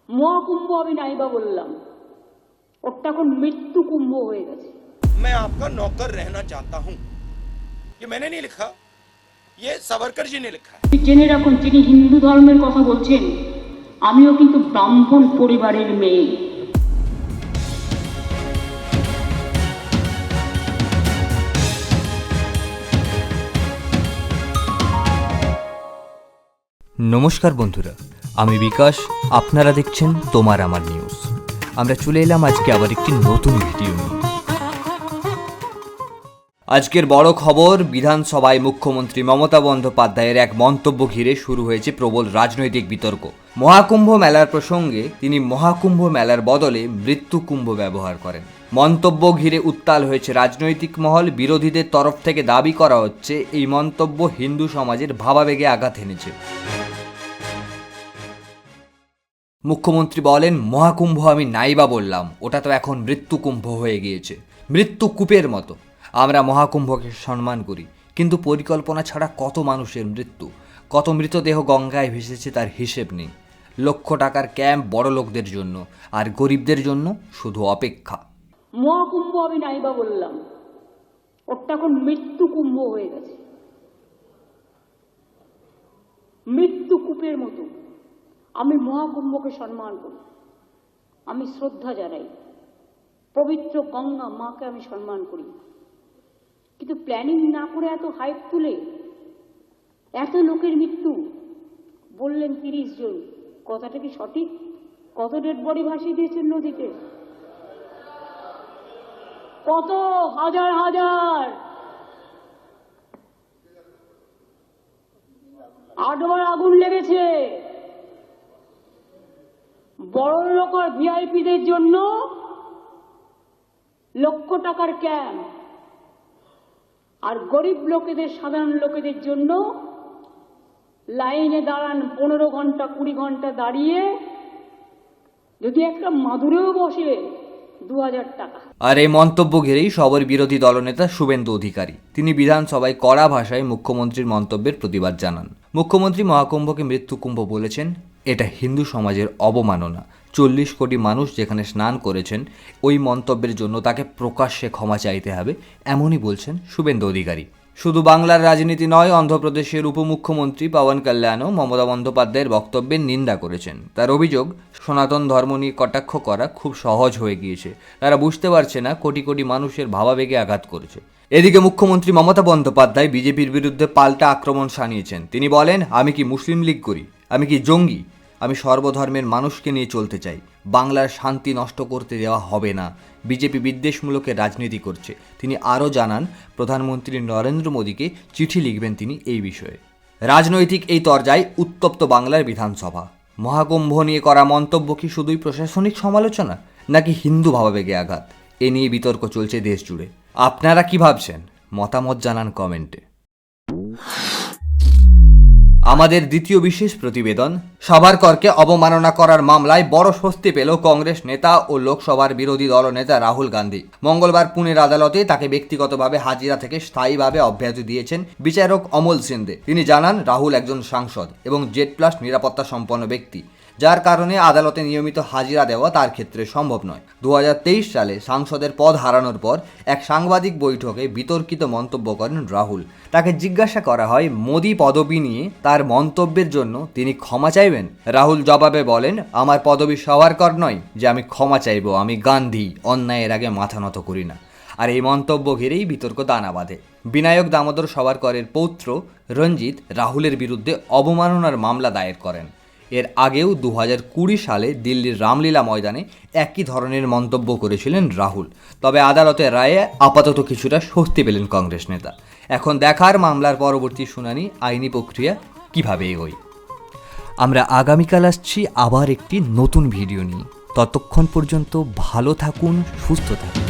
মহাকুম্ভ আমি নাইবা বললাম, ওটা এখন মৃত্যু কুম্ভ হয়ে গেছে। मैं आपका नौकर रहना चाहता हूं। ये मैंने नहीं लिखा, ये सावरकर जी ने लिखा है। জেনে রাখুন, যিনি হিন্দু ধর্মের কথা বলছেন, আমিও কিন্তু ব্রাহ্মণ পরিবারের মেয়ে। নমস্কার বন্ধুরা, আমি বিকাশ, আপনারা দেখছেন তোমার আমার নিউজ। আমরা চলে এলাম আজকে আবার একটি নতুন ভিডিও নিয়ে। আজকের বড় খবর, বিধানসভায় মুখ্যমন্ত্রী মমতা বন্দ্যোপাধ্যায়ের এক মন্তব্য ঘিরে শুরু হয়েছে প্রবল রাজনৈতিক বিতর্ক। মহাকুম্ভ মেলার প্রসঙ্গে তিনি মহাকুম্ভ মেলার বদলে মৃত্যু কুম্ভ ব্যবহার করেন। মন্তব্য ঘিরে উত্তাল হয়েছে রাজনৈতিক মহল। বিরোধীদের তরফ থেকে দাবি করা হচ্ছে এই মন্তব্য হিন্দু সমাজের ভাবাবেগে আঘাত এনেছে। মুখ্যমন্ত্রী বলেন, মহাকুম্ভ আমি নাইবা বললাম, ওটা তো এখন মৃত্যু কুম্ভ হয়ে গিয়েছে, মৃত্যু কূপের মতো। আমরা মহাকুম্ভকে সম্মান করি, কিন্তু পরিকল্পনা ছাড়া কত মানুষের মৃত্যু, কত মৃতদেহ গঙ্গায় ভেসেছে তার হিসেব নেই। লক্ষ টাকার ক্যাম্প বড় লোকদের জন্য, আর গরিবদের জন্য শুধু অপেক্ষা। মহাকুম্ভ আমি নাইবা বললাম, ওটা এখন মৃত্যু কুম্ভ হয়ে গেছে, মৃত্যু কূপের মতো। আমি মহাকুম্ভকে সম্মান করি, আমি শ্রদ্ধা জানাই, পবিত্র গঙ্গা মাকে আমি সম্মান করি, কিন্তু প্ল্যানিং না করে এত হাইপ তুলে এত লোকের মৃত্যু বললেন 30 জন, কথাটা কি সঠিক? কত ডেড বডি ভাসিয়ে দিয়েছেন নদীতে? কত হাজার হাজার, 8 বার আগুন লেগেছে। বড় লোক আর ভিআইপিদের জন্য লক্ষ টাকার ক্যাম্প, আর গরিব লোকেদের, সাধারণ লোকেদের জন্য লাইনে দাঁড়ান 15 ঘন্টা 20 ঘন্টা দাঁড়িয়ে, যদি একটা মাদুরেও বসে 2000 টাকা। আর এই মন্তব্য ঘিরেই সবার বিরোধী দলনেতা শুভেন্দু অধিকারী, তিনি বিধানসভায় কড়া ভাষায় মুখ্যমন্ত্রীর মন্তব্যের প্রতিবাদ জানান। মুখ্যমন্ত্রী মহাকুম্ভকে মৃত্যু কুম্ভ বলেছেন, এটা হিন্দু সমাজের অবমাননা। 40 কোটি মানুষ যেখানে স্নান করেছেন, ওই মন্তব্যের জন্য তাকে প্রকাশ্যে ক্ষমা চাইতে হবে, এমনই বলছেন শুভেন্দু অধিকারী। শুধু বাংলার রাজনীতি নয়, অন্ধ্রপ্রদেশের উপমুখ্যমন্ত্রী পবন কল্যাণও মমতা বন্দ্যোপাধ্যায়ের বক্তব্যের নিন্দা করেছেন। তার অভিযোগ, সনাতন ধর্ম নিয়ে কটাক্ষ করা খুব সহজ হয়ে গিয়েছে, তারা বুঝতে পারছে না কোটি কোটি মানুষের ভাবাবেগে আঘাত করেছে। এদিকে মুখ্যমন্ত্রী মমতা বন্দ্যোপাধ্যায় বিজেপির বিরুদ্ধে পাল্টা আক্রমণ শানিয়েছেন। তিনি বলেন, আমি কি মুসলিম লীগ করি? আমি কি জঙ্গি? আমি সর্বধর্মের মানুষকে নিয়ে চলতে চাই, বাংলার শান্তি নষ্ট করতে দেওয়া হবে না। বিজেপি বিদ্বেষমূলকের রাজনীতি করছে। তিনি আরও জানান, প্রধানমন্ত্রী নরেন্দ্র মোদীকে চিঠি লিখবেন তিনি এই বিষয়ে। রাজনৈতিক এই তরজায় উত্তপ্ত বাংলার বিধানসভা। মহাকুম্ভ নিয়ে করা মন্তব্য কি শুধুই প্রশাসনিক সমালোচনা, নাকি হিন্দু ভাবাবেগে আঘাত? এ নিয়ে বিতর্ক চলছে দেশ জুড়ে। আপনারা কি ভাবছেন? মতামত জানান কমেন্টে। আমাদের দ্বিতীয় বিশেষ প্রতিবেদন, সাভারকরকে অবমাননা করার মামলায় বড় স্বস্তি পেল কংগ্রেস নেতা ও লোকসভার বিরোধী দলনেতা রাহুল গান্ধী। মঙ্গলবার পুনের আদালতে তাকে ব্যক্তিগতভাবে হাজিরা থেকে স্থায়ীভাবে অব্যাহতি দিয়েছেন বিচারক অমল সিন্দে। তিনি জানান, রাহুল একজন সাংসদ এবং জেড+ নিরাপত্তা সম্পন্ন ব্যক্তি, যার কারণে আদালতে নিয়মিত হাজিরা দেওয়া তার ক্ষেত্রে সম্ভব নয়। 2023 সালে সাংসদের পদ হারানোর পর এক সাংবাদিক বৈঠকে বিতর্কিত মন্তব্য করেন রাহুল। তাকে জিজ্ঞাসা করা হয়, মোদি পদবি নিয়ে তার মন্তব্যের জন্য তিনি ক্ষমা চাইবেন। রাহুল জবাবে বলেন, আমার পদবি সাভারকর নয় যে আমি ক্ষমা চাইব, আমি গান্ধী, অন্যায়ের আগে মাথা নত করি না। আর এই মন্তব্য ঘিরেই বিতর্ক দানা বাঁধে। বিনায়ক দামোদর সাভারকরের পৌত্র রঞ্জিত রাহুলের বিরুদ্ধে অবমাননার মামলা দায়ের করেন। এর আগেও 2020 সালে দিল্লির রামলীলা ময়দানে একই ধরনের মন্তব্য করেছিলেন রাহুল। তবে আদালতের রায়ে আপাতত কিছুটা স্বস্তি পেলেন কংগ্রেস নেতা। এখন দেখার মামলার পরবর্তী শুনানি, আইনি প্রক্রিয়া কিভাবে এগোয়। আমরা আগামীকাল আসছি আবার একটি নতুন ভিডিও নিয়ে। ততক্ষণ পর্যন্ত ভালো থাকুন, সুস্থ থাকুন।